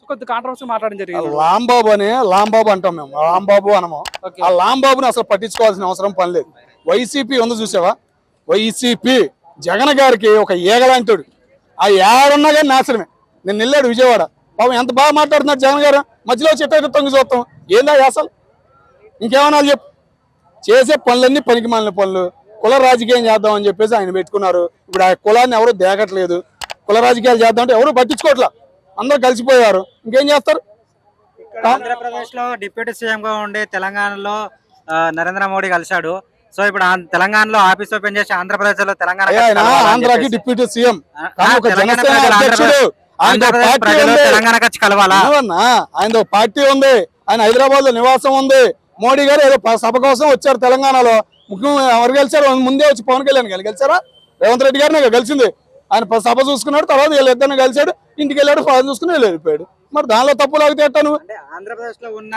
కొద్ది కాంట్రవర్సీ మాట్లాడడం జరిగింది. లాంబాబు అంటాం మేము, లాంబాబు అనము. ఆ లాంబాబుని అసలు పట్టించుకోవాల్సిన అవసరం పని లేదు. వైసీపీ ఉంది చూసావా, వైసీపీ జగన్ గారికి ఒక ఈగలాంటాడు. ఆ ఏడున్నా కానీ నాశనమే. నేను వెళ్ళాడు విజయవాడ, పాపం ఎంత బాగా మాట్లాడుతున్నాడు జగన్ గారు. మధ్యలో చెట్టు తొంగి చూస్తాం, ఏందా అసలు ఇంకేమన్నా చెప్పు. చేసే పనులన్నీ పనికి మాలిన పనులు. కుల రాజకీయం చేద్దాం అని చెప్పేసి ఆయన పెట్టుకున్నారు. ఇప్పుడు ఆ కులాన్ని ఎవరు దేగట్లేదు. కుల రాజకీయాలు చేద్దామంటే ఎవరు పట్టించుకోవట్లా, అందరూ కలిసిపోయారు. ఇంకేం చేస్తారు? ఆంధ్రప్రదేశ్ లో డిప్యూటీ సీఎం గా ఉండి తెలంగాణలో నరేంద్ర మోడీ కలిశాడు. సో ఇప్పుడు తెలంగాణలో ఆఫీస్ ఓపెన్ చేసి ఆంధ్రప్రదేశ్ లో ఆంధ్రాకి డిప్యూటీ సీఎం తెలంగాణ వచ్చి కలవాలా? ఆయన పార్టీ ఉంది, ఆయన హైదరాబాద్ లో నివాసం ఉంది. మోడీ గారు ఏదో సభ కోసం వచ్చారు తెలంగాణలో. ముఖ్యంగా ఎవరు గెలిచారు? ముందే వచ్చి పవన్ కళ్యాణ్ గెలిచారా? రేవంత్ రెడ్డి గారిని గెలిచింది. ఆయన సభ చూసుకున్నాడు, తర్వాత వీళ్ళిద్దరిని కలిశాడు, ఇంటికి వెళ్ళాడు, ఫోన్ చూసుకుని వెళ్ళిపోయాడు. మరి దానిలో తప్పు లాగితే ఎట్టాను? ఆంధ్రప్రదేశ్ లో ఉన్న